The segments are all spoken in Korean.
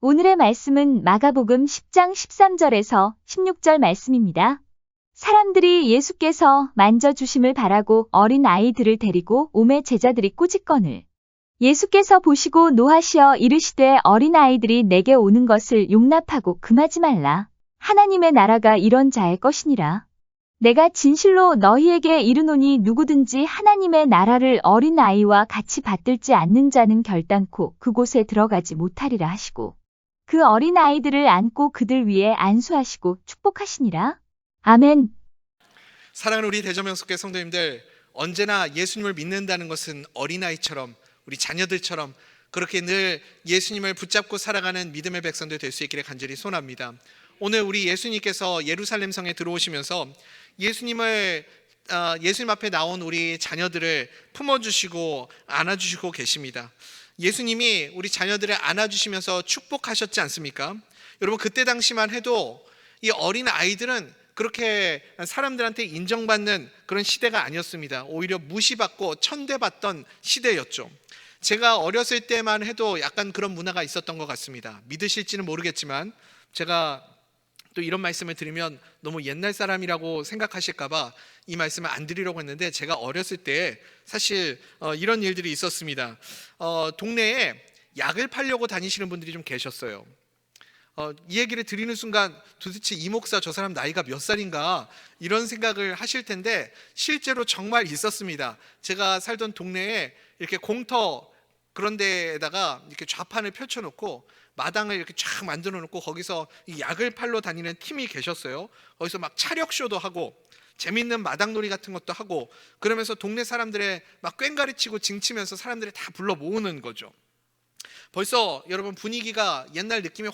오늘의 말씀은 마가복음 10장 13절에서 16절 말씀입니다. 사람들이 예수께서 만져주심을 바라고 어린 아이들을 데리고 오매 제자들이 꾸짖거늘. 예수께서 보시고 노하시어 이르시되 어린 아이들이 내게 오는 것을 용납하고 금하지 말라. 하나님의 나라가 이런 자의 것이니라. 내가 진실로 너희에게 이르노니 누구든지 하나님의 나라를 어린 아이와 같이 받들지 않는 자는 결단코 그곳에 들어가지 못하리라 하시고 그 어린 아이들을 안고 그들 위에 안수하시고 축복하시니라. 아멘. 사랑하는 우리 대전명석교 성도님들, 언제나 예수님을 믿는다는 것은 어린아이처럼 우리 자녀들처럼 그렇게 늘 예수님을 붙잡고 살아가는 믿음의 백성들 될 수 있기를 간절히 소원합니다. 오늘 우리 예수님께서 예루살렘 성에 들어오시면서 예수님 앞에 나온 우리 자녀들을 품어주시고 안아주시고 계십니다. 예수님이 우리 자녀들을 안아주시면서 축복하셨지 않습니까? 여러분, 그때 당시만 해도 이 어린 아이들은 그렇게 사람들한테 인정받는 그런 시대가 아니었습니다. 오히려 무시받고 천대받던 시대였죠. 제가 어렸을 때만 해도 약간 그런 문화가 있었던 것 같습니다. 믿으실지는 모르겠지만 제가 또 이런 말씀을 드리면 너무 옛날 사람이라고 생각하실까봐 이 말씀을 안 드리려고 했는데, 제가 어렸을 때 사실 이런 일들이 있었습니다. 동네에 약을 팔려고 다니시는 분들이 좀 계셨어요. 이 얘기를 드리는 순간 도대체 이 목사 저 사람 나이가 몇 살인가 이런 생각을 하실 텐데, 실제로 정말 있었습니다. 제가 살던 동네에 이렇게 공터 그런 데에다가 이렇게 좌판을 펼쳐놓고 마당을 이렇게 쫙 만들어 놓고 거기서 이 약을 팔러 다니는 팀이 계셨어요. 거기서 막 차력쇼도 하고 재밌는 마당놀이 같은 것도 하고, 그러면서 동네 사람들의 막 꽹가리치고 징치면서 사람들이 다 불러 모으는 거죠. 벌써 여러분 분위기가 옛날 느낌이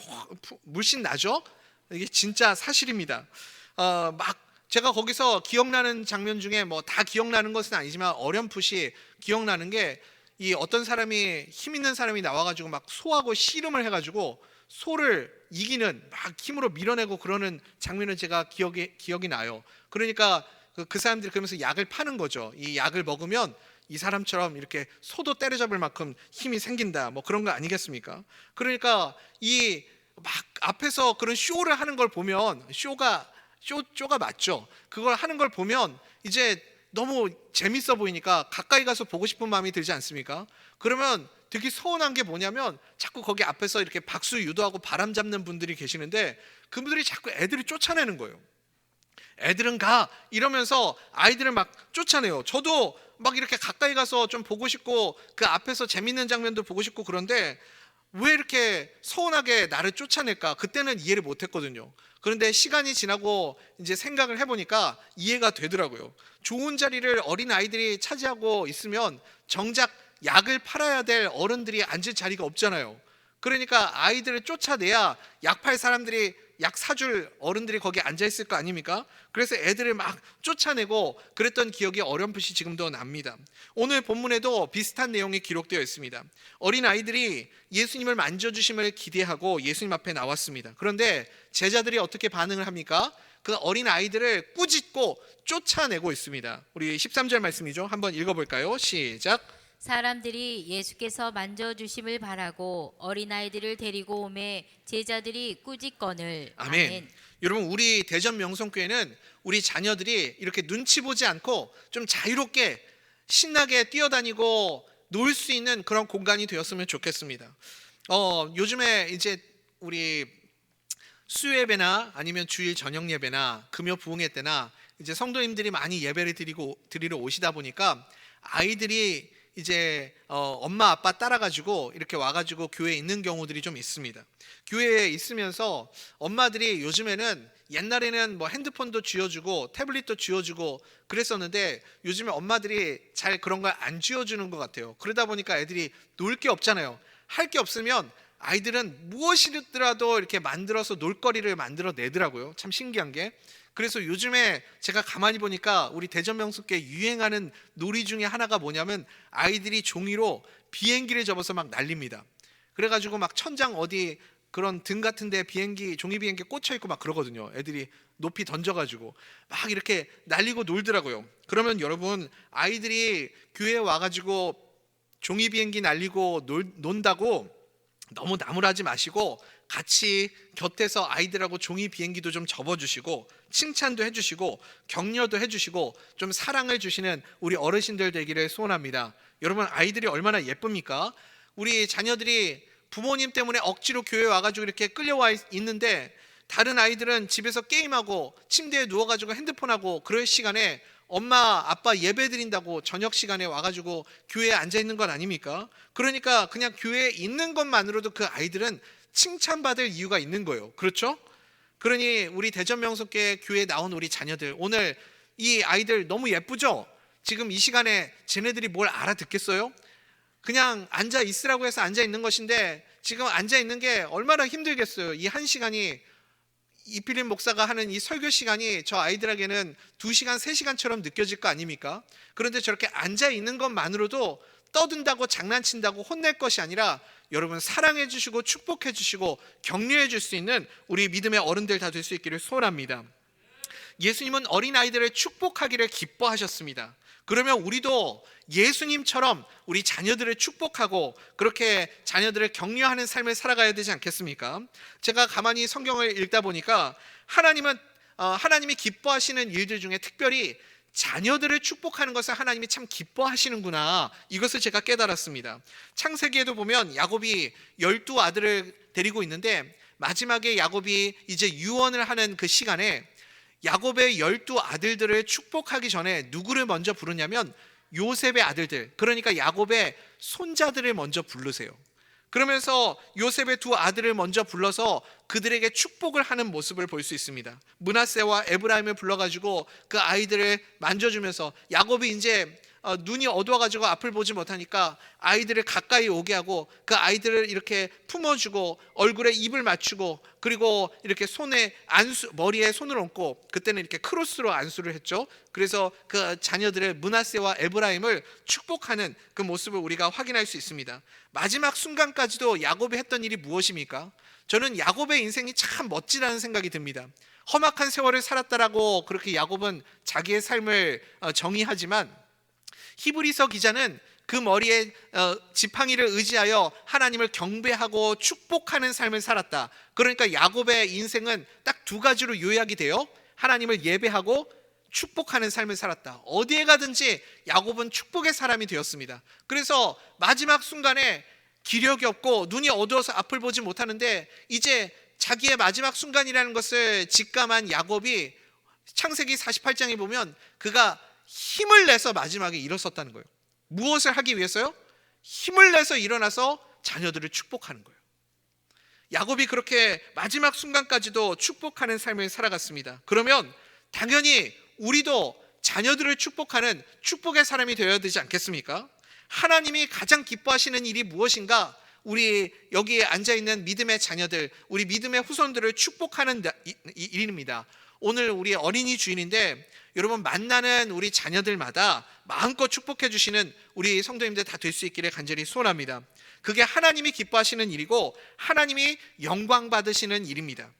물씬 나죠? 이게 진짜 사실입니다. 막 제가 거기서 기억나는 장면 중에 뭐 다 기억나는 것은 아니지만 어렴풋이 기억나는 게, 이 어떤 사람이 힘 있는 사람이 나와가지고 막 소하고 씨름을 해가지고 소를 이기는 막 힘으로 밀어내고 그러는 장면을 제가 기억이 나요. 그러니까 그 사람들이 그러면서 약을 파는 거죠. 이 약을 먹으면 이 사람처럼 이렇게 소도 때려잡을 만큼 힘이 생긴다, 뭐 그런 거 아니겠습니까? 그러니까 이 막 앞에서 그런 쇼를 하는 걸 보면 쇼가 맞죠. 그걸 하는 걸 보면 이제 너무 재밌어 보이니까 가까이 가서 보고 싶은 마음이 들지 않습니까? 그러면 되게 서운한 게 뭐냐면, 자꾸 거기 앞에서 이렇게 박수 유도하고 바람 잡는 분들이 계시는데 그분들이 자꾸 애들을 쫓아내는 거예요. 애들은 가 이러면서 아이들을 막 쫓아내요. 저도 막 이렇게 가까이 가서 좀 보고 싶고 그 앞에서 재밌는 장면도 보고 싶고, 그런데 왜 이렇게 서운하게 나를 쫓아낼까? 그때는 이해를 못했거든요. 그런데 시간이 지나고 이제 생각을 해보니까 이해가 되더라고요. 좋은 자리를 어린 아이들이 차지하고 있으면 정작 약을 팔아야 될 어른들이 앉을 자리가 없잖아요. 그러니까 아이들을 쫓아내야 약 팔 사람들이 약 사줄 어른들이 거기 앉아있을 거 아닙니까? 그래서 애들을 막 쫓아내고 그랬던 기억이 어렴풋이 지금도 납니다. 오늘 본문에도 비슷한 내용이 기록되어 있습니다. 어린 아이들이 예수님을 만져주심을 기대하고 예수님 앞에 나왔습니다. 그런데 제자들이 어떻게 반응을 합니까? 그 어린 아이들을 꾸짖고 쫓아내고 있습니다. 우리 13절 말씀이죠. 한번 읽어볼까요? 시작. 사람들이 예수께서 만져주심을 바라고 어린아이들을 데리고 오매 제자들이 꾸짖거늘. 아멘. 여러분, 우리 대전 명성교회는 우리 자녀들이 이렇게 눈치 보지 않고 좀 자유롭게 신나게 뛰어다니고 놀 수 있는 그런 공간이 되었으면 좋겠습니다. 요즘에 이제 우리 수요예배나 아니면 주일 저녁 예배나 금요 부흥회 때나 이제 성도님들이 많이 예배를 드리러 오시다 보니까 아이들이 이제 엄마 아빠 따라가지고 이렇게 와가지고 교회에 있는 경우들이 좀 있습니다. 교회에 있으면서 엄마들이 요즘에는, 옛날에는 뭐 핸드폰도 쥐어주고 태블릿도 쥐어주고 그랬었는데 요즘에 엄마들이 잘 그런 걸 안 쥐어주는 것 같아요. 그러다 보니까 애들이 놀 게 없잖아요. 할 게 없으면 아이들은 무엇이더라도 이렇게 만들어서 놀거리를 만들어 내더라고요. 참 신기한 게. 그래서 요즘에 제가 가만히 보니까 우리 대전명석교회 유행하는 놀이 중에 하나가 뭐냐면, 아이들이 종이로 비행기를 접어서 막 날립니다. 그래가지고 막 천장 어디 그런 등 같은 데 종이 비행기 꽂혀 있고 막 그러거든요. 애들이 높이 던져가지고 막 이렇게 날리고 놀더라고요. 그러면 여러분, 아이들이 교회에 와가지고 종이 비행기 날리고 논다고 너무 나무라지 마시고 같이 곁에서 아이들하고 종이 비행기도 좀 접어주시고 칭찬도 해주시고 격려도 해주시고 좀 사랑을 주시는 우리 어르신들 되기를 소원합니다. 여러분, 아이들이 얼마나 예쁩니까? 우리 자녀들이 부모님 때문에 억지로 교회 와가지고 이렇게 끌려와 있는데 다른 아이들은 집에서 게임하고 침대에 누워가지고 핸드폰하고 그럴 시간에 엄마 아빠 예배 드린다고 저녁 시간에 와가지고 교회에 앉아 있는 건 아닙니까? 그러니까 그냥 교회에 있는 것만으로도 그 아이들은 칭찬받을 이유가 있는 거예요. 그렇죠? 그러니 우리 대전명석교회 교회에 나온 우리 자녀들, 오늘 이 아이들 너무 예쁘죠? 지금 이 시간에 쟤네들이 뭘 알아듣겠어요? 그냥 앉아 있으라고 해서 앉아 있는 것인데 지금 앉아 있는 게 얼마나 힘들겠어요. 이 한 시간이, 이필림 목사가 하는 이 설교 시간이 저 아이들에게는 2시간, 3시간처럼 느껴질 거 아닙니까? 그런데 저렇게 앉아 있는 것만으로도 떠든다고 장난친다고 혼낼 것이 아니라 여러분 사랑해 주시고 축복해 주시고 격려해 줄 수 있는 우리 믿음의 어른들 다 될 수 있기를 소원합니다. 예수님은 어린아이들을 축복하기를 기뻐하셨습니다. 그러면 우리도 예수님처럼 우리 자녀들을 축복하고 그렇게 자녀들을 격려하는 삶을 살아가야 되지 않겠습니까? 제가 가만히 성경을 읽다 보니까 하나님이 기뻐하시는 일들 중에 특별히 자녀들을 축복하는 것을 하나님이 참 기뻐하시는구나, 이것을 제가 깨달았습니다. 창세기에도 보면 야곱이 12아들을 데리고 있는데 마지막에 야곱이 이제 유언을 하는 그 시간에 야곱의 12아들들을 축복하기 전에 누구를 먼저 부르냐면 요셉의 아들들, 그러니까 야곱의 손자들을 먼저 부르세요. 그러면서 요셉의 2아들을 먼저 불러서 그들에게 축복을 하는 모습을 볼 수 있습니다. 므낫세와 에브라임을 불러가지고 그 아이들을 만져주면서 야곱이 이제 눈이 어두워가지고 앞을 보지 못하니까 아이들을 가까이 오게 하고 그 아이들을 이렇게 품어주고 얼굴에 입을 맞추고 그리고 이렇게 머리에 손을 얹고, 그때는 이렇게 크로스로 안수를 했죠. 그래서 그 자녀들의 므낫세와 에브라임을 축복하는 그 모습을 우리가 확인할 수 있습니다. 마지막 순간까지도 야곱이 했던 일이 무엇입니까? 저는 야곱의 인생이 참 멋지다는 생각이 듭니다. 험악한 세월을 살았다라고 그렇게 야곱은 자기의 삶을 정의하지만 히브리서 기자는 그 머리에 지팡이를 의지하여 하나님을 경배하고 축복하는 삶을 살았다. 그러니까 야곱의 인생은 딱 2가지로 요약이 돼요. 하나님을 예배하고 축복하는 삶을 살았다. 어디에 가든지 야곱은 축복의 사람이 되었습니다. 그래서 마지막 순간에 기력이 없고 눈이 어두워서 앞을 보지 못하는데 이제 자기의 마지막 순간이라는 것을 직감한 야곱이 창세기 48장에 보면 그가 힘을 내서 마지막에 일어섰다는 거예요. 무엇을 하기 위해서요? 힘을 내서 일어나서 자녀들을 축복하는 거예요. 야곱이 그렇게 마지막 순간까지도 축복하는 삶을 살아갔습니다. 그러면 당연히 우리도 자녀들을 축복하는 축복의 사람이 되어야 되지 않겠습니까? 하나님이 가장 기뻐하시는 일이 무엇인가? 우리 여기에 앉아있는 믿음의 자녀들, 우리 믿음의 후손들을 축복하는 일입니다. 오늘 우리 어린이 주일인데 여러분 만나는 우리 자녀들마다 마음껏 축복해 주시는 우리 성도님들 다 될 수 있기를 간절히 소원합니다. 그게 하나님이 기뻐하시는 일이고 하나님이 영광 받으시는 일입니다.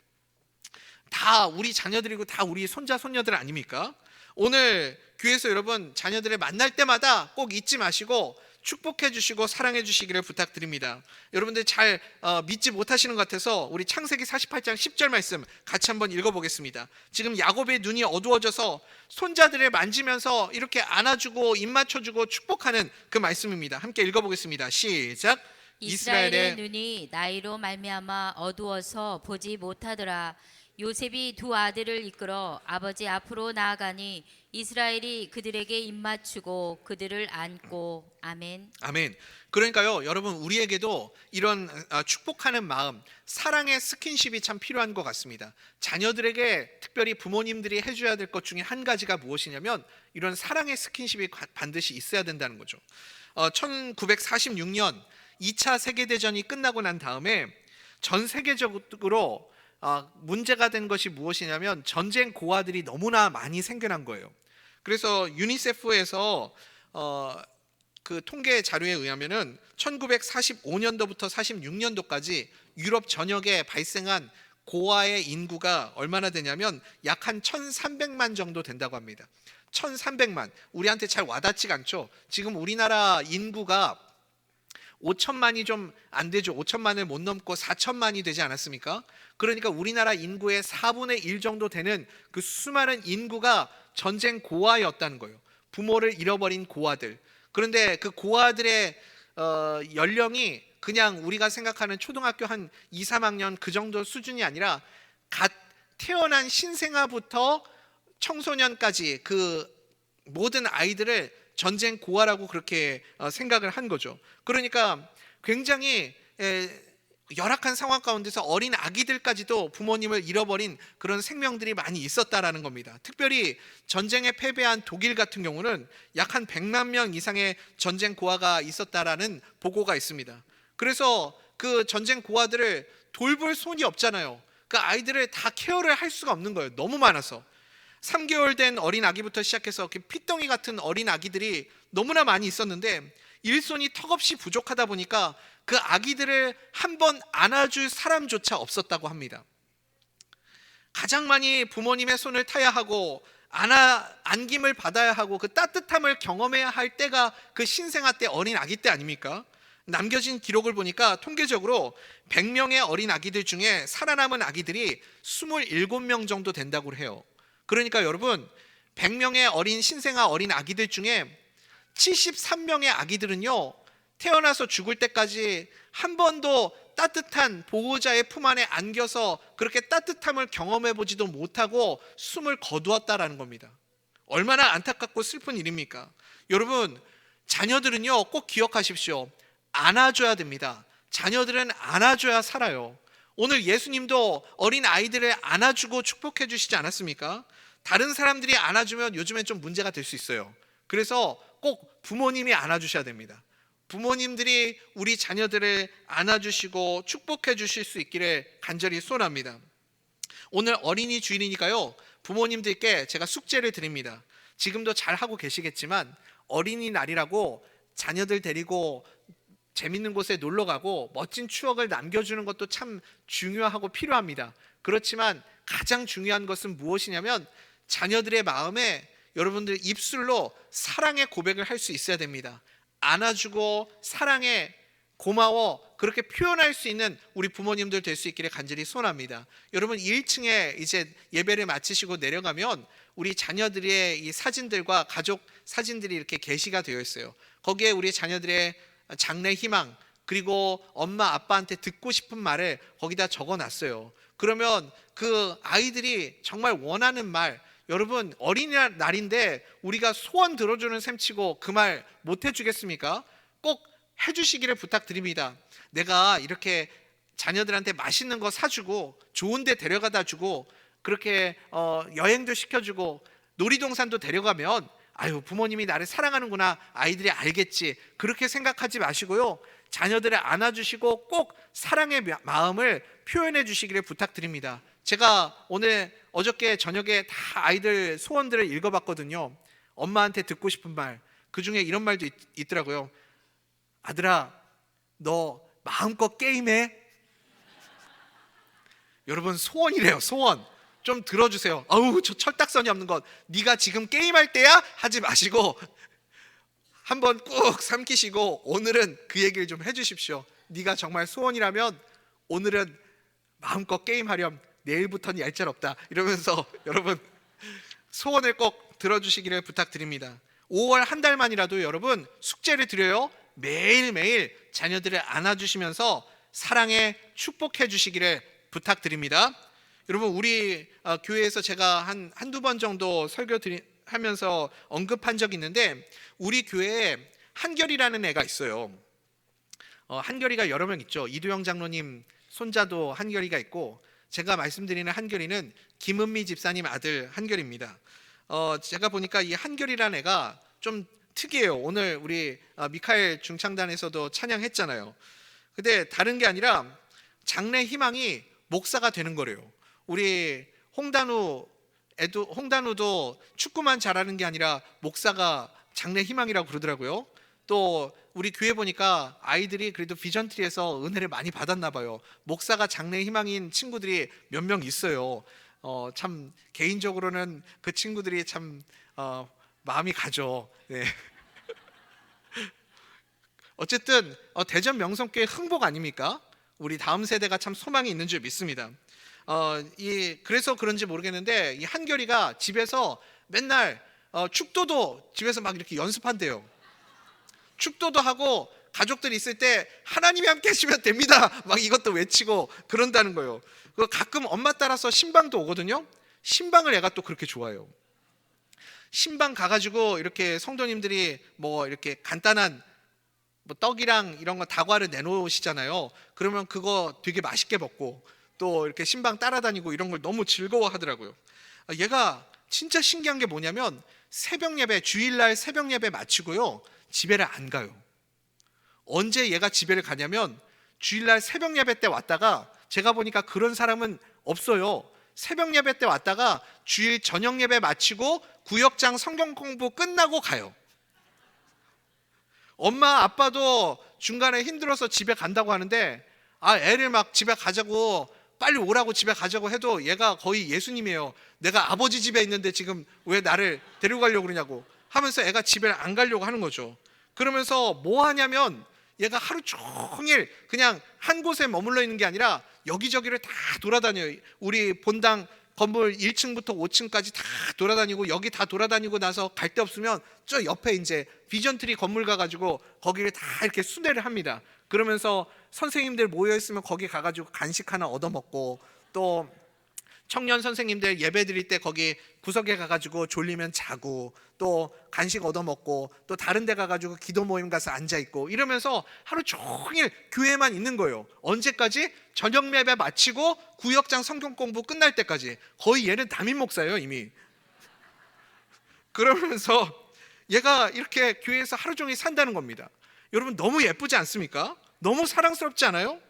다 우리 자녀들이고 다 우리 손자 손녀들 아닙니까? 오늘 교회에서 여러분 자녀들을 만날 때마다 꼭 잊지 마시고 축복해 주시고 사랑해 주시기를 부탁드립니다. 여러분들 잘 믿지 못하시는 것 같아서 우리 창세기 48장 10절 말씀 같이 한번 읽어보겠습니다. 지금 야곱의 눈이 어두워져서 손자들을 만지면서 이렇게 안아주고 입 맞춰주고 축복하는 그 말씀입니다. 함께 읽어보겠습니다. 시작. 이스라엘의 눈이 나이로 말미암아 어두워서 보지 못하더라. 요셉이 2아들을 이끌어 아버지 앞으로 나아가니 이스라엘이 그들에게 입맞추고 그들을 안고. 아멘. 아멘. 그러니까요, 여러분 우리에게도 이런 축복하는 마음, 사랑의 스킨십이 참 필요한 것 같습니다. 자녀들에게 특별히 부모님들이 해줘야 될 것 중에 한 가지가 무엇이냐면 이런 사랑의 스킨십이 반드시 있어야 된다는 거죠. 1946년 2차 세계대전이 끝나고 난 다음에 전 세계적으로 문제가 된 것이 무엇이냐면 전쟁 고아들이 너무나 많이 생겨난 거예요. 그래서 유니세프에서 그 통계 자료에 의하면은 1945년도부터 46년도까지 유럽 전역에 발생한 고아의 인구가 얼마나 되냐면 약 한 1,300만 정도 된다고 합니다. 1,300만. 우리한테 잘 와닿지가 않죠. 지금 우리나라 인구가 5천만이 좀 안 되죠. 5천만을 못 넘고 4천만이 되지 않았습니까? 그러니까 우리나라 인구의 4분의 1 정도 되는 그 수많은 인구가 전쟁 고아였다는 거예요. 부모를 잃어버린 고아들. 그런데 그 고아들의 연령이 그냥 우리가 생각하는 초등학교 한 2, 3학년 그 정도 수준이 아니라 갓 태어난 신생아부터 청소년까지 그 모든 아이들을 전쟁 고아라고 그렇게 생각을 한 거죠. 그러니까 굉장히 열악한 상황 가운데서 어린 아기들까지도 부모님을 잃어버린 그런 생명들이 많이 있었다라는 겁니다. 특별히 전쟁에 패배한 독일 같은 경우는 약 한 100만 명 이상의 전쟁 고아가 있었다라는 보고가 있습니다. 그래서 그 전쟁 고아들을 돌볼 손이 없잖아요. 그 아이들을 다 케어를 할 수가 없는 거예요. 너무 많아서. 3개월 된 어린 아기부터 시작해서 피덩이 같은 어린 아기들이 너무나 많이 있었는데 일손이 턱없이 부족하다 보니까 그 아기들을 한 번 안아줄 사람조차 없었다고 합니다. 가장 많이 부모님의 손을 타야 하고 안김을 받아야 하고 그 따뜻함을 경험해야 할 때가 그 신생아 때 어린 아기 때 아닙니까? 남겨진 기록을 보니까 통계적으로 100명의 어린 아기들 중에 살아남은 아기들이 27명 정도 된다고 해요. 그러니까 여러분 100명의 어린 신생아 어린 아기들 중에 73명의 아기들은요 태어나서 죽을 때까지 한 번도 따뜻한 보호자의 품 안에 안겨서 그렇게 따뜻함을 경험해 보지도 못하고 숨을 거두었다라는 겁니다. 얼마나 안타깝고 슬픈 일입니까? 여러분 자녀들은요 꼭 기억하십시오. 안아줘야 됩니다. 자녀들은 안아줘야 살아요. 오늘 예수님도 어린 아이들을 안아주고 축복해 주시지 않았습니까? 다른 사람들이 안아주면 요즘엔 좀 문제가 될 수 있어요. 그래서 꼭 부모님이 안아주셔야 됩니다. 부모님들이 우리 자녀들을 안아주시고 축복해 주실 수 있기를 간절히 소원합니다. 오늘 어린이 주일이니까요 부모님들께 제가 숙제를 드립니다. 지금도 잘 하고 계시겠지만 어린이날이라고 자녀들 데리고 재밌는 곳에 놀러 가고 멋진 추억을 남겨주는 것도 참 중요하고 필요합니다. 그렇지만 가장 중요한 것은 무엇이냐면 자녀들의 마음에 여러분들 입술로 사랑의 고백을 할 수 있어야 됩니다. 안아주고 사랑해 고마워 그렇게 표현할 수 있는 우리 부모님들 될 수 있기를 간절히 소원합니다. 여러분 1층에 이제 예배를 마치시고 내려가면 우리 자녀들의 이 사진들과 가족 사진들이 이렇게 게시가 되어 있어요. 거기에 우리 자녀들의 장래 희망 그리고 엄마 아빠한테 듣고 싶은 말을 거기다 적어놨어요. 그러면 그 아이들이 정말 원하는 말 여러분 어린이날인데 우리가 소원 들어주는 셈치고 그 말 못 해주겠습니까? 꼭 해주시기를 부탁드립니다. 내가 이렇게 자녀들한테 맛있는 거 사주고 좋은 데 데려가다 주고 그렇게 여행도 시켜주고 놀이동산도 데려가면 아유 부모님이 나를 사랑하는구나 아이들이 알겠지 그렇게 생각하지 마시고요. 자녀들을 안아주시고 꼭 사랑의 마음을 표현해 주시기를 부탁드립니다. 제가 어저께 저녁에 다 아이들 소원들을 읽어봤거든요. 엄마한테 듣고 싶은 말 그 중에 이런 말도 있더라고요. 아들아 너 마음껏 게임해. 여러분 소원이래요. 소원 좀 들어주세요. 아우 저 철딱선이 없는 것 네가 지금 게임할 때야 하지 마시고 한번 꾹 삼키시고 오늘은 그 얘기를 좀 해주십시오. 네가 정말 소원이라면 오늘은 마음껏 게임하렴. 내일부터는 얄짤없다 이러면서 여러분 소원을 꼭 들어주시기를 부탁드립니다. 5월 한 달만이라도 여러분 숙제를 드려요. 매일매일 자녀들을 안아주시면서 사랑에 축복해 주시기를 부탁드립니다. 여러분 우리 교회에서 제가 한두 번 정도 설교하면서 언급한 적이 있는데 우리 교회에 한결이라는 애가 있어요. 한결이가 여러 명 있죠. 이두영 장로님 손자도 한결이가 있고 제가 말씀드리는 한결이는 김은미 집사님 아들 한결입니다. 제가 보니까 이 한결이라는 애가 좀 특이해요. 오늘 우리 미카엘 중창단에서도 찬양했잖아요. 근데 다른 게 아니라 장래 희망이 목사가 되는 거래요. 우리 홍단우도 축구만 잘하는 게 아니라 목사가 장래 희망이라고 그러더라고요. 또 우리 교회 보니까 아이들이 그래도 비전트리에서 은혜를 많이 받았나 봐요. 목사가 장래 희망인 친구들이 몇 명 있어요. 참 개인적으로는 그 친구들이 참 마음이 가죠. 네. 어쨌든 대전 명성교회 흥복 아닙니까? 우리 다음 세대가 참 소망이 있는 줄 믿습니다. 그래서 그런지 모르겠는데 이 한결이가 집에서 맨날 축도도 집에서 막 이렇게 연습한대요. 축도도 하고 가족들이 있을 때 하나님이 함께 하시면 됩니다. 막 이것도 외치고 그런다는 거예요. 가끔 엄마 따라서 신방도 오거든요. 신방을 애가 또 그렇게 좋아해요. 신방 가가지고 이렇게 성도님들이 뭐 이렇게 간단한 뭐 떡이랑 이런 거 다과를 내놓으시잖아요. 그러면 그거 되게 맛있게 먹고 또 이렇게 신방 따라다니고 이런 걸 너무 즐거워하더라고요. 얘가 진짜 신기한 게 뭐냐면 새벽 예배, 주일날 새벽 예배 마치고요 집에를 안 가요. 언제 얘가 집에를 가냐면 주일날 새벽 예배 때 왔다가, 제가 보니까 그런 사람은 없어요. 새벽 예배 때 왔다가 주일 저녁 예배 마치고 구역장 성경 공부 끝나고 가요. 엄마 아빠도 중간에 힘들어서 집에 간다고 하는데 애를 막 집에 가자고 빨리 오라고 집에 가자고 해도 얘가 거의 예수님이에요. 내가 아버지 집에 있는데 지금 왜 나를 데리고 가려고 그러냐고 하면서 애가 집에 안 가려고 하는 거죠. 그러면서 뭐 하냐면 얘가 하루 종일 그냥 한 곳에 머물러 있는 게 아니라 여기저기를 다 돌아다녀요. 우리 본당 건물 1층부터 5층까지 다 돌아다니고, 여기 다 돌아다니고 나서 갈 데 없으면 저 옆에 이제 비전트리 건물 가가지고 거기를 다 이렇게 순회를 합니다. 그러면서 선생님들 모여 있으면 거기 가가지고 간식 하나 얻어먹고, 또 청년 선생님들 예배 드릴 때 거기 구석에 가가지고 졸리면 자고, 또 간식 얻어먹고, 또 다른 데 가가지고 기도 모임 가서 앉아있고, 이러면서 하루 종일 교회만 있는 거예요. 언제까지? 저녁 예배 마치고 구역장 성경 공부 끝날 때까지. 거의 얘는 담임 목사예요 이미. 그러면서 얘가 이렇게 교회에서 하루 종일 산다는 겁니다. 여러분 너무 예쁘지 않습니까? 너무 사랑스럽지 않아요?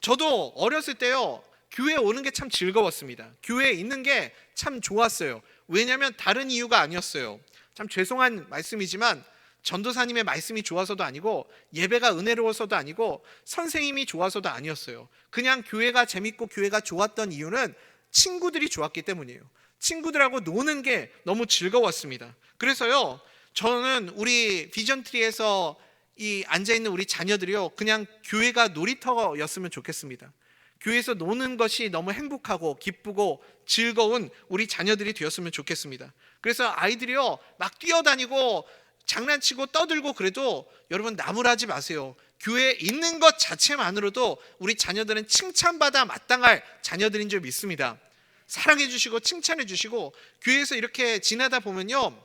저도 어렸을 때요 교회에 오는 게 참 즐거웠습니다. 교회에 있는 게 참 좋았어요. 왜냐하면 다른 이유가 아니었어요. 참 죄송한 말씀이지만 전도사님의 말씀이 좋아서도 아니고, 예배가 은혜로워서도 아니고, 선생님이 좋아서도 아니었어요. 그냥 교회가 재밌고 교회가 좋았던 이유는 친구들이 좋았기 때문이에요. 친구들하고 노는 게 너무 즐거웠습니다. 그래서요 저는 우리 비전트리에서 이 앉아있는 우리 자녀들이요 그냥 교회가 놀이터였으면 좋겠습니다. 교회에서 노는 것이 너무 행복하고 기쁘고 즐거운 우리 자녀들이 되었으면 좋겠습니다. 그래서 아이들이요 막 뛰어다니고 장난치고 떠들고 그래도 여러분 나무라지 마세요. 교회에 있는 것 자체만으로도 우리 자녀들은 칭찬받아 마땅할 자녀들인 줄 믿습니다. 사랑해 주시고 칭찬해 주시고, 교회에서 이렇게 지내다 보면요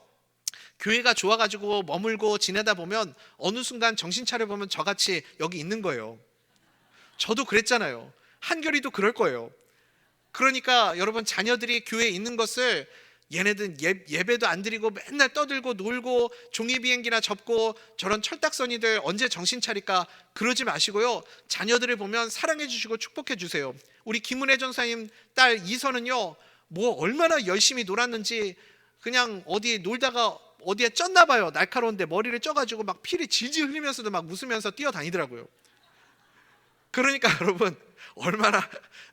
교회가 좋아가지고 머물고 지내다 보면 어느 순간 정신 차려보면 저같이 여기 있는 거예요. 저도 그랬잖아요. 한결이도 그럴 거예요. 그러니까 여러분 자녀들이 교회에 있는 것을, 얘네들 예배도 안 드리고 맨날 떠들고 놀고 종이비행기나 접고 저런 철딱서니들 언제 정신 차릴까 그러지 마시고요 자녀들을 보면 사랑해 주시고 축복해 주세요. 우리 김은혜 전사님 딸 이선은요 뭐 얼마나 열심히 놀았는지 그냥 어디 놀다가 어디에 쪘나 봐요. 날카로운데 머리를 쪄가지고 막 피를 질질 흘리면서도 막 웃으면서 뛰어다니더라고요. 그러니까 여러분 얼마나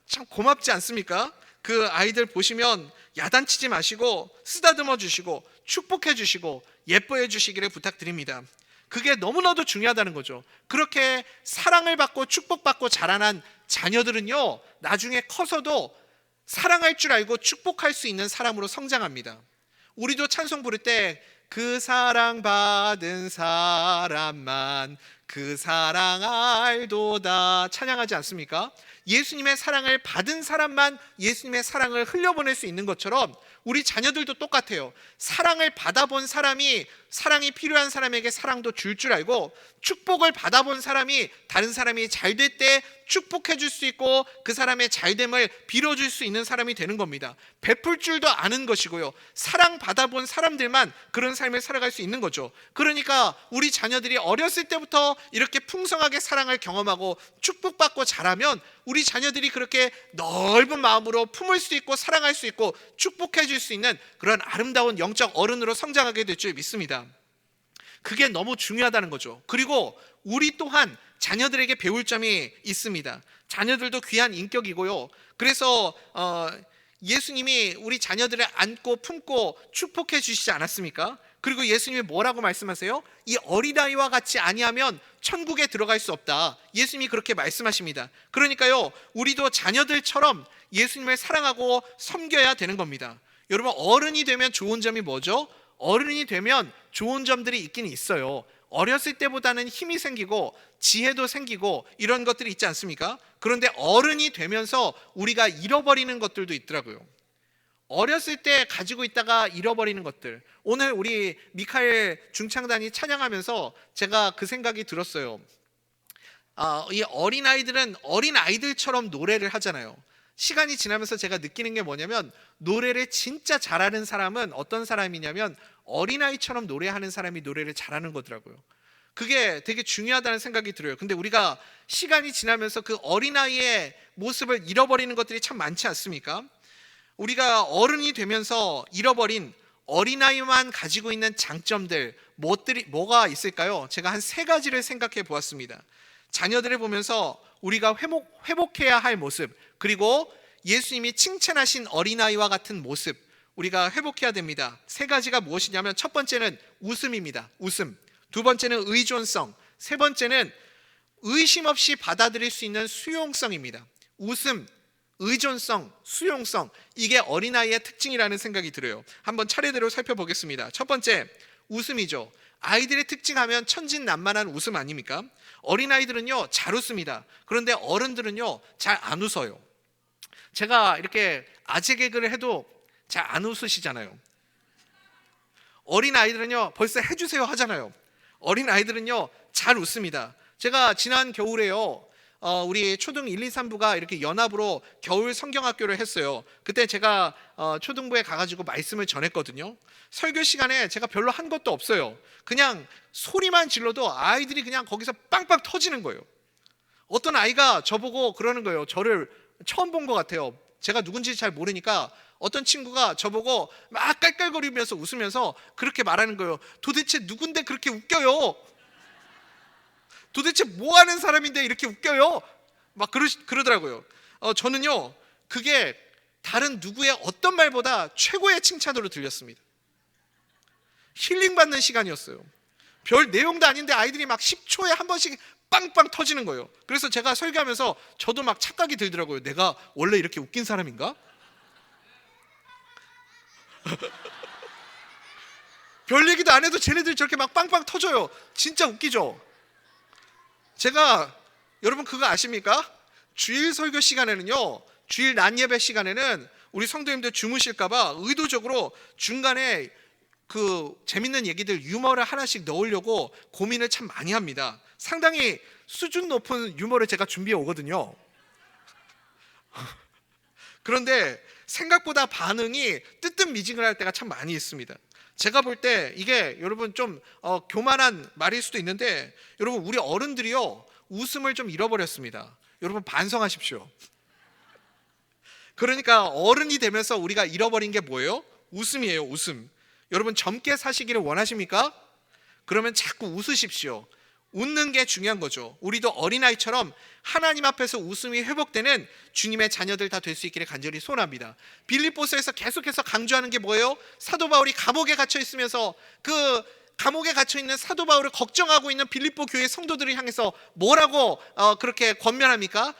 참 고맙지 않습니까? 그 아이들 보시면 야단치지 마시고 쓰다듬어 주시고 축복해 주시고 예뻐해 주시기를 부탁드립니다. 그게 너무나도 중요하다는 거죠. 그렇게 사랑을 받고 축복받고 자라난 자녀들은요 나중에 커서도 사랑할 줄 알고 축복할 수 있는 사람으로 성장합니다. 우리도 찬송 부를 때 그 사랑 받은 사람만 그 사랑 알도다 찬양하지 않습니까? 예수님의 사랑을 받은 사람만 예수님의 사랑을 흘려보낼 수 있는 것처럼 우리 자녀들도 똑같아요. 사랑을 받아본 사람이 사랑이 필요한 사람에게 사랑도 줄 줄 알고, 축복을 받아본 사람이 다른 사람이 잘 될 때 축복해 줄 수 있고 그 사람의 잘됨을 빌어줄 수 있는 사람이 되는 겁니다. 베풀 줄도 아는 것이고요. 사랑 받아본 사람들만 그런 삶을 살아갈 수 있는 거죠. 그러니까 우리 자녀들이 어렸을 때부터 이렇게 풍성하게 사랑을 경험하고 축복받고 자라면 우리 자녀들이 그렇게 넓은 마음으로 품을 수 있고 사랑할 수 있고 축복해 줄 수 있는 그런 아름다운 영적 어른으로 성장하게 될 줄 믿습니다. 그게 너무 중요하다는 거죠. 그리고 우리 또한 자녀들에게 배울 점이 있습니다. 자녀들도 귀한 인격이고요. 그래서 예수님이 우리 자녀들을 안고 품고 축복해 주시지 않았습니까? 그리고 예수님이 뭐라고 말씀하세요? 이 어린아이와 같이 아니하면 천국에 들어갈 수 없다. 예수님이 그렇게 말씀하십니다. 그러니까요, 우리도 자녀들처럼 예수님을 사랑하고 섬겨야 되는 겁니다. 여러분, 어른이 되면 좋은 점이 뭐죠? 어른이 되면 좋은 점들이 있긴 있어요. 어렸을 때보다는 힘이 생기고 지혜도 생기고 이런 것들이 있지 않습니까? 그런데 어른이 되면서 우리가 잃어버리는 것들도 있더라고요. 어렸을 때 가지고 있다가 잃어버리는 것들. 오늘 우리 미카엘 중창단이 찬양하면서 제가 그 생각이 들었어요. 이 어린아이들은 어린아이들처럼 노래를 하잖아요. 시간이 지나면서 제가 느끼는 게 뭐냐면, 노래를 진짜 잘하는 사람은 어떤 사람이냐면 어린아이처럼 노래하는 사람이 노래를 잘하는 거더라고요. 그게 되게 중요하다는 생각이 들어요. 근데 우리가 시간이 지나면서 그 어린아이의 모습을 잃어버리는 것들이 참 많지 않습니까? 우리가 어른이 되면서 잃어버린 어린아이만 가지고 있는 장점들, 뭐가 있을까요? 제가 한 3가지를 생각해 보았습니다. 자녀들을 보면서 우리가 회복해야 할 모습, 그리고 예수님이 칭찬하신 어린아이와 같은 모습, 우리가 회복해야 됩니다. 3가지가 무엇이냐면, 첫 번째는 웃음입니다. 웃음. 두 번째는 의존성. 세 번째는 의심 없이 받아들일 수 있는 수용성입니다. 웃음, 의존성, 수용성, 이게 어린아이의 특징이라는 생각이 들어요. 한번 차례대로 살펴보겠습니다. 첫 번째, 웃음이죠. 아이들의 특징하면 천진난만한 웃음 아닙니까? 어린아이들은요, 잘 웃습니다. 그런데 어른들은요, 잘 안 웃어요. 제가 이렇게 아재 개그를 해도 잘 안 웃으시잖아요. 어린아이들은요, 벌써 해주세요 하잖아요. 어린아이들은요, 잘 웃습니다. 제가 지난 겨울에요, 우리 초등 1, 2, 3부가 이렇게 연합으로 겨울 성경학교를 했어요. 그때 제가 초등부에 가가지고 말씀을 전했거든요. 설교 시간에 제가 별로 한 것도 없어요. 그냥 소리만 질러도 아이들이 그냥 거기서 빵빵 터지는 거예요. 어떤 아이가 저보고 그러는 거예요. 저를 처음 본 것 같아요. 제가 누군지 잘 모르니까 어떤 친구가 저보고 막 깔깔거리면서 웃으면서 그렇게 말하는 거예요. 도대체 누군데 그렇게 웃겨요? 도대체 뭐 하는 사람인데 이렇게 웃겨요? 막 그러더라고요. 저는요, 그게 다른 누구의 어떤 말보다 최고의 칭찬으로 들렸습니다. 힐링받는 시간이었어요. 별 내용도 아닌데 아이들이 막 10초에 한 번씩 빵빵 터지는 거예요. 그래서 제가 설교하면서 저도 막 착각이 들더라고요. 내가 원래 이렇게 웃긴 사람인가? 별 얘기도 안 해도 쟤네들이 저렇게 막 빵빵 터져요. 진짜 웃기죠? 제가, 여러분 그거 아십니까? 주일 설교 시간에는요, 주일 낮 예배 시간에는 우리 성도님들 주무실까봐 의도적으로 중간에 그 재밌는 얘기들, 유머를 하나씩 넣으려고 고민을 참 많이 합니다. 상당히 수준 높은 유머를 제가 준비해 오거든요. 그런데 생각보다 반응이 뜨뜻미지근할 때가 참 많이 있습니다. 제가 볼 때 이게 여러분 좀 교만한 말일 수도 있는데, 여러분 우리 어른들이요, 웃음을 좀 잃어버렸습니다. 여러분 반성하십시오. 그러니까 어른이 되면서 우리가 잃어버린 게 뭐예요? 웃음이에요. 웃음. 여러분 젊게 사시기를 원하십니까? 그러면 자꾸 웃으십시오. 웃는 게 중요한 거죠. 우리도 어린아이처럼 하나님 앞에서 웃음이 회복되는 주님의 자녀들 다 될 수 있기를 간절히 소원합니다. 빌립보서에서 계속해서 강조하는 게 뭐예요? 사도 바울이 감옥에 갇혀 있으면서 그 감옥에 갇혀 있는 사도 바울을 걱정하고 있는 빌립보 교회 성도들을 향해서 뭐라고 그렇게 권면합니까?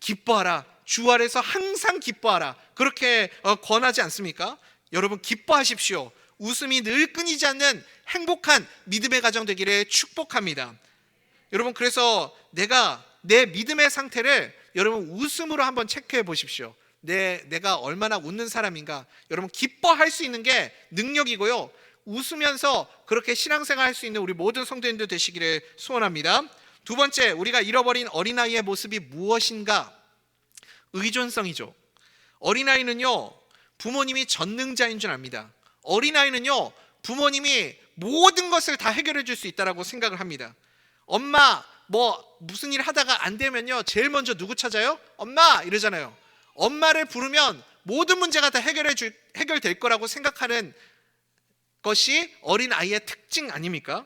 기뻐하라. 주 아래서 항상 기뻐하라. 그렇게 권하지 않습니까? 여러분 기뻐하십시오. 웃음이 늘 끊이지 않는 행복한 믿음의 가정 되기를 축복합니다. 여러분, 그래서 내 믿음의 상태를 여러분 웃음으로 한번 체크해 보십시오. 내가 얼마나 웃는 사람인가. 여러분 기뻐할 수 있는 게 능력이고요, 웃으면서 그렇게 신앙생활 할 수 있는 우리 모든 성도님들 되시기를 소원합니다. 두 번째, 우리가 잃어버린 어린아이의 모습이 무엇인가? 의존성이죠. 어린아이는요, 부모님이 전능자인 줄 압니다. 어린아이는요, 부모님이 모든 것을 다 해결해 줄 수 있다고 생각을 합니다. 엄마 무슨 일 하다가 안 되면요, 제일 먼저 누구 찾아요? 엄마 이러잖아요. 엄마를 부르면 모든 문제가 다 해결될 거라고 생각하는 것이 어린아이의 특징 아닙니까?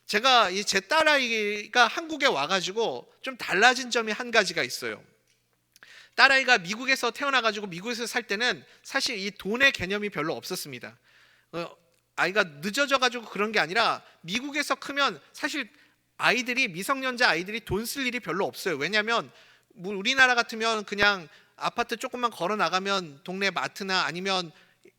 제가 제 딸아이가 한국에 와가지고 좀 달라진 점이 한 가지가 있어요. 딸아이가 미국에서 태어나가지고 미국에서 살 때는 사실 이 돈의 개념이 별로 없었습니다. 아이가 늦어져 가지고 그런 게 아니라 미국에서 크면 사실 아이들이 미성년자 아이들이 돈 쓸 일이 별로 없어요. 왜냐하면 뭐 우리나라 같으면 그냥 아파트 조금만 걸어 나가면 동네 마트나 아니면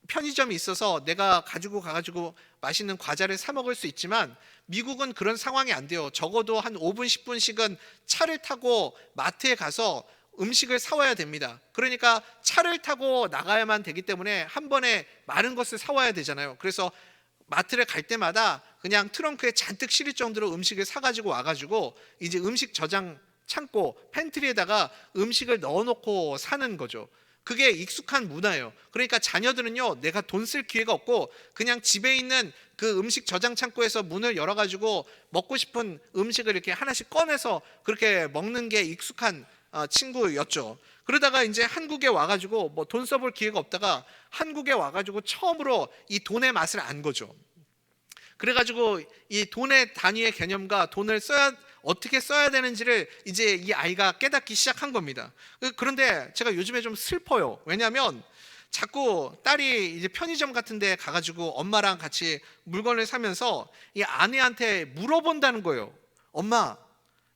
편의점이 있어서 내가 가지고 가가지고 맛있는 과자를 사 먹을 수 있지만 미국은 그런 상황이 안 돼요. 적어도 한 5분 10분씩은 차를 타고 마트에 가서 음식을 사와야 됩니다. 그러니까 차를 타고 나가야만 되기 때문에 한 번에 많은 것을 사와야 되잖아요. 그래서 마트를 갈 때마다 그냥 트렁크에 잔뜩 실을 정도로 음식을 사가지고 와가지고 이제 음식 저장 창고 팬트리에다가 음식을 넣어놓고 사는 거죠. 그게 익숙한 문화예요. 그러니까 자녀들은요, 내가 돈 쓸 기회가 없고 그냥 집에 있는 그 음식 저장 창고에서 문을 열어가지고 먹고 싶은 음식을 이렇게 하나씩 꺼내서 그렇게 먹는 게 익숙한 친구였죠. 그러다가 이제 한국에 와가지고 뭐 돈 써볼 기회가 없다가 한국에 와가지고 처음으로 이 돈의 맛을 안 거죠. 그래가지고 이 돈의 단위의 개념과 돈을 어떻게 써야 되는지를 이제 이 아이가 깨닫기 시작한 겁니다. 그런데 제가 요즘에 좀 슬퍼요. 왜냐하면 자꾸 딸이 이제 편의점 같은 데 가가지고 엄마랑 같이 물건을 사면서 이 아내한테 물어본다는 거예요. 엄마,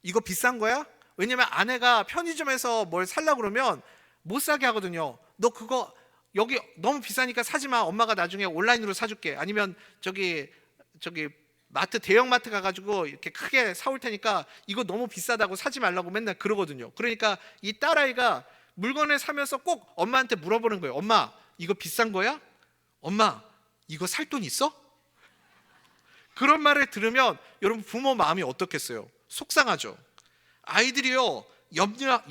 이거 비싼 거야? 왜냐면 아내가 편의점에서 뭘 살려고 그러면 못 사게 하거든요. 너 그거 여기 너무 비싸니까 사지 마. 엄마가 나중에 온라인으로 사줄게. 아니면 저기 마트 대형 마트 가가지고 이렇게 크게 사올 테니까 이거 너무 비싸다고 사지 말라고 맨날 그러거든요. 그러니까 이 딸아이가 물건을 사면서 꼭 엄마한테 물어보는 거예요. 엄마, 이거 비싼 거야? 엄마, 이거 살 돈 있어? 그런 말을 들으면 여러분 부모 마음이 어떻겠어요? 속상하죠. 아이들이요,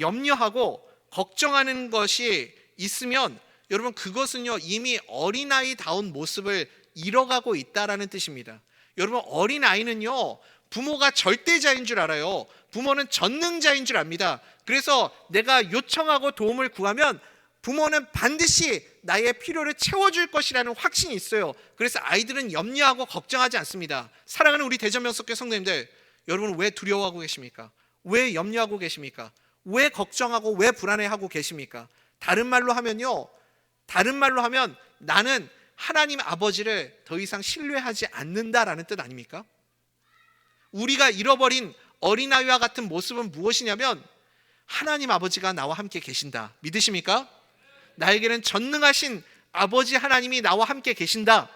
염려하고 걱정하는 것이 있으면 여러분 그것은요 이미 어린아이다운 모습을 잃어가고 있다라는 뜻입니다. 여러분 어린아이는요 부모가 절대자인 줄 알아요. 부모는 전능자인 줄 압니다. 그래서 내가 요청하고 도움을 구하면 부모는 반드시 나의 필요를 채워줄 것이라는 확신이 있어요. 그래서 아이들은 염려하고 걱정하지 않습니다. 사랑하는 우리 대전명석교 성도님들, 여러분 왜 두려워하고 계십니까? 왜 염려하고 계십니까? 왜 걱정하고 왜 불안해하고 계십니까? 다른 말로 하면 나는 하나님 아버지를 더 이상 신뢰하지 않는다라는 뜻 아닙니까? 우리가 잃어버린 어린아이와 같은 모습은 무엇이냐면 하나님 아버지가 나와 함께 계신다. 믿으십니까? 나에게는 전능하신 아버지 하나님이 나와 함께 계신다.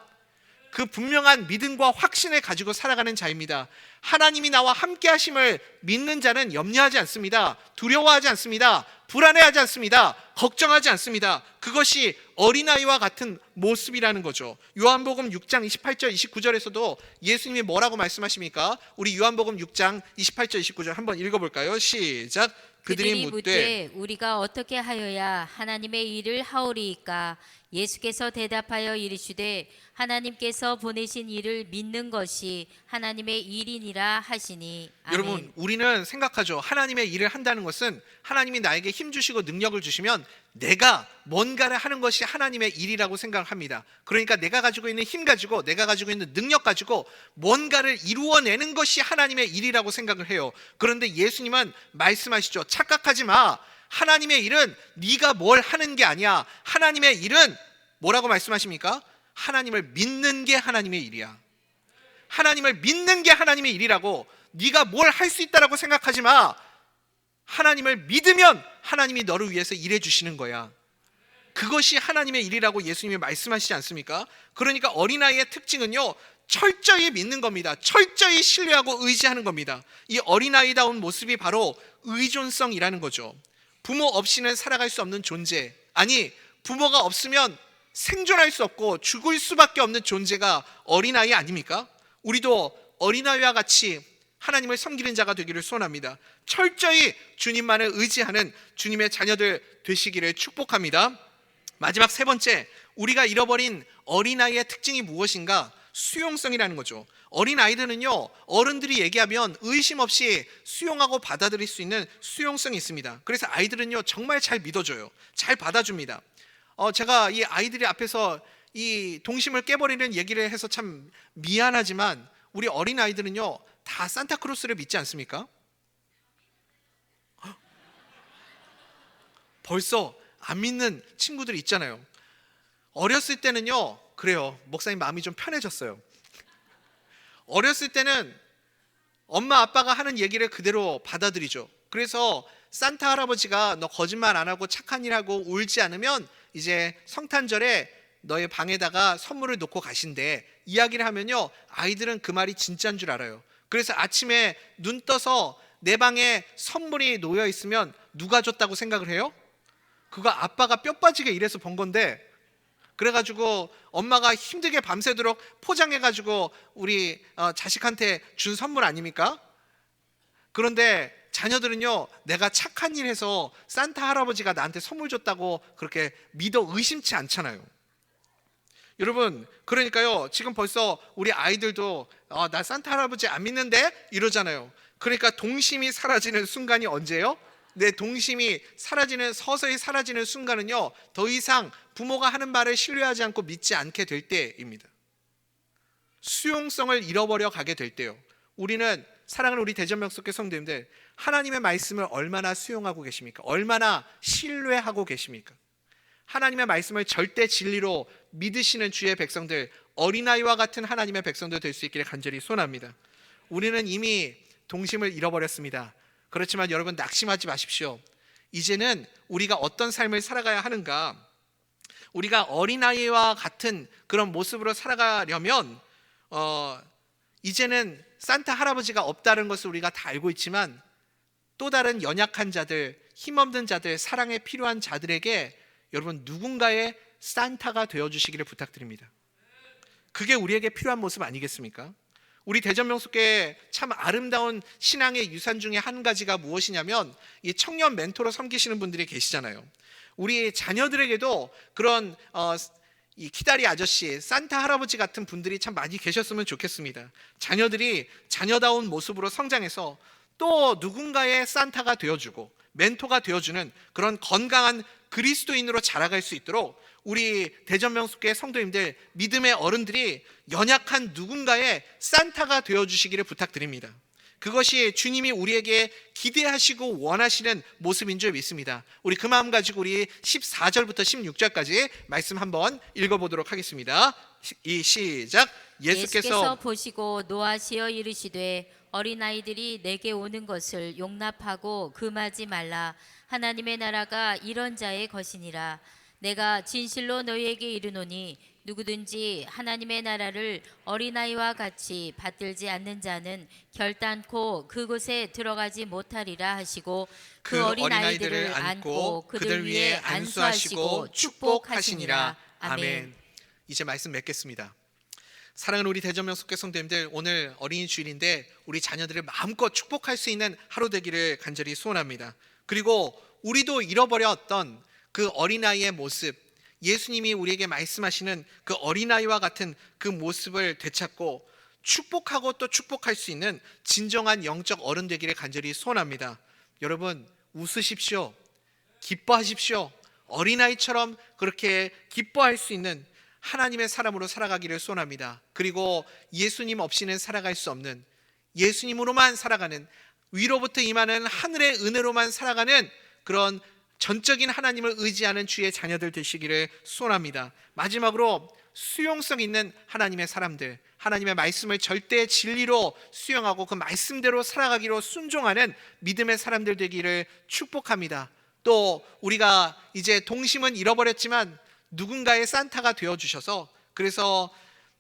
그 분명한 믿음과 확신을 가지고 살아가는 자입니다. 하나님이 나와 함께 하심을 믿는 자는 염려하지 않습니다. 두려워하지 않습니다. 불안해하지 않습니다. 걱정하지 않습니다. 그것이 어린아이와 같은 모습이라는 거죠. 요한복음 6장 28절 29절에서도 예수님이 뭐라고 말씀하십니까? 우리 요한복음 6장 28절 29절 한번 읽어볼까요? 시작. 그들이 묻되 우리가 어떻게 하여야 하나님의 일을 하오리이까? 예수께서 대답하여 이르시되 하나님께서 보내신 일을 믿는 것이 하나님의 일이니라 하시니. 아멘. 여러분 우리는 생각하죠. 하나님의 일을 한다는 것은 하나님이 나에게 힘 주시고 능력을 주시면 내가 뭔가를 하는 것이 하나님의 일이라고 생각합니다. 그러니까 내가 가지고 있는 힘 가지고 내가 가지고 있는 능력 가지고 뭔가를 이루어내는 것이 하나님의 일이라고 생각을 해요. 그런데 예수님은 말씀하시죠. 착각하지 마. 하나님의 일은 네가 뭘 하는 게 아니야. 하나님의 일은 뭐라고 말씀하십니까? 하나님을 믿는 게 하나님의 일이야. 하나님을 믿는 게 하나님의 일이라고. 네가 뭘 할 수 있다라고 생각하지 마. 하나님을 믿으면 하나님이 너를 위해서 일해 주시는 거야. 그것이 하나님의 일이라고 예수님이 말씀하시지 않습니까? 그러니까 어린아이의 특징은요 철저히 믿는 겁니다. 철저히 신뢰하고 의지하는 겁니다. 이 어린아이다운 모습이 바로 의존성이라는 거죠. 부모 없이는 살아갈 수 없는 존재, 아니 부모가 없으면 생존할 수 없고 죽을 수밖에 없는 존재가 어린아이 아닙니까? 우리도 어린아이와 같이 하나님을 섬기는 자가 되기를 소원합니다. 철저히 주님만을 의지하는 주님의 자녀들 되시기를 축복합니다. 마지막 세 번째, 우리가 잃어버린 어린아이의 특징이 무엇인가? 수용성이라는 거죠. 어린아이들은요 어른들이 얘기하면 의심 없이 수용하고 받아들일 수 있는 수용성이 있습니다. 그래서 아이들은요 정말 잘 믿어줘요. 잘 받아줍니다. 제가 이 아이들이 앞에서 이 동심을 깨버리는 얘기를 해서 참 미안하지만 우리 어린아이들은요 다 산타크로스를 믿지 않습니까? 벌써 안 믿는 친구들이 있잖아요. 어렸을 때는요, 그래요. 목사님 마음이 좀 편해졌어요. 어렸을 때는 엄마 아빠가 하는 얘기를 그대로 받아들이죠. 그래서 산타 할아버지가 너 거짓말 안 하고 착한 일 하고 울지 않으면 이제 성탄절에 너의 방에다가 선물을 놓고 가신대. 이야기를 하면요, 아이들은 그 말이 진짜인 줄 알아요. 그래서 아침에 눈 떠서 내 방에 선물이 놓여 있으면 누가 줬다고 생각을 해요? 그거 아빠가 뼈 빠지게 일해서 번 건데, 그래가지고 엄마가 힘들게 밤새도록 포장해가지고 우리 자식한테 준 선물 아닙니까? 그런데 자녀들은요, 내가 착한 일 해서 산타 할아버지가 나한테 선물 줬다고 그렇게 믿어 의심치 않잖아요. 여러분, 그러니까요, 지금 벌써 우리 아이들도 나 산타 할아버지 안 믿는데? 이러잖아요. 그러니까 동심이 사라지는 순간이 언제예요? 내 동심이 사라지는, 서서히 사라지는 순간은요, 더 이상 부모가 하는 말을 신뢰하지 않고 믿지 않게 될 때입니다. 수용성을 잃어버려 가게 될 때요. 우리는, 사랑하는 우리 대전명석교 성도님들, 하나님의 말씀을 얼마나 수용하고 계십니까? 얼마나 신뢰하고 계십니까? 하나님의 말씀을 절대 진리로 믿으시는 주의 백성들, 어린아이와 같은 하나님의 백성들 될 수 있기를 간절히 소원합니다. 우리는 이미 동심을 잃어버렸습니다. 그렇지만 여러분, 낙심하지 마십시오. 이제는 우리가 어떤 삶을 살아가야 하는가? 우리가 어린아이와 같은 그런 모습으로 살아가려면 이제는 산타 할아버지가 없다는 것을 우리가 다 알고 있지만, 또 다른 연약한 자들, 힘없는 자들, 사랑에 필요한 자들에게 여러분, 누군가의 산타가 되어주시기를 부탁드립니다. 그게 우리에게 필요한 모습 아니겠습니까? 우리 대전명석교회 참 아름다운 신앙의 유산 중에 한 가지가 무엇이냐면, 이 청년 멘토로 섬기시는 분들이 계시잖아요. 우리 자녀들에게도 그런 이 키다리 아저씨, 산타 할아버지 같은 분들이 참 많이 계셨으면 좋겠습니다. 자녀들이 자녀다운 모습으로 성장해서 또 누군가의 산타가 되어주고 멘토가 되어주는 그런 건강한 그리스도인으로 자라갈 수 있도록 우리 대전명석교회 성도님들, 믿음의 어른들이 연약한 누군가의 산타가 되어주시기를 부탁드립니다. 그것이 주님이 우리에게 기대하시고 원하시는 모습인 줄 믿습니다. 우리 그 마음 가지고 우리 14절부터 16절까지 말씀 한번 읽어보도록 하겠습니다. 시작. 예수께서 보시고 노하시어 이르시되 어린아이들이 내게 오는 것을 용납하고 금하지 말라. 하나님의 나라가 이런 자의 것이니라. 내가 진실로 너희에게 이르노니 누구든지 하나님의 나라를 어린아이와 같이 받들지 않는 자는 결단코 그곳에 들어가지 못하리라 하시고 그 어린아이들을 안고 그들 위에 안수하시고 축복하시니라. 아멘. 이제 말씀 맺겠습니다. 사랑하는 우리 대전명석교 성도님들, 오늘 어린이 주일인데 우리 자녀들을 마음껏 축복할 수 있는 하루 되기를 간절히 소원합니다. 그리고 우리도 잃어버렸던 그 어린아이의 모습, 예수님이 우리에게 말씀하시는 그 어린아이와 같은 그 모습을 되찾고 축복하고 또 축복할 수 있는 진정한 영적 어른 되기를 간절히 소원합니다. 여러분, 웃으십시오. 기뻐하십시오. 어린아이처럼 그렇게 기뻐할 수 있는 하나님의 사람으로 살아가기를 소원합니다. 그리고 예수님 없이는 살아갈 수 없는, 예수님으로만 살아가는, 위로부터 임하는 하늘의 은혜로만 살아가는 그런 전적인 하나님을 의지하는 주의 자녀들 되시기를 소원합니다. 마지막으로 수용성 있는 하나님의 사람들, 하나님의 말씀을 절대 진리로 수용하고 그 말씀대로 살아가기로 순종하는 믿음의 사람들 되기를 축복합니다. 또 우리가 이제 동심은 잃어버렸지만 누군가의 산타가 되어주셔서, 그래서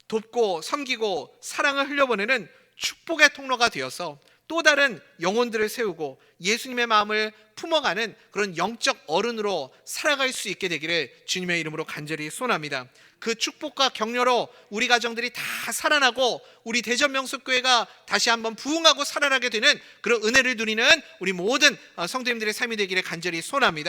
돕고 섬기고 사랑을 흘려보내는 축복의 통로가 되어서 또 다른 영혼들을 세우고 예수님의 마음을 품어가는 그런 영적 어른으로 살아갈 수 있게 되기를 주님의 이름으로 간절히 소원합니다. 그 축복과 격려로 우리 가정들이 다 살아나고 우리 대전명석교회가 다시 한번 부흥하고 살아나게 되는 그런 은혜를 누리는 우리 모든 성도님들의 삶이 되기를 간절히 소원합니다.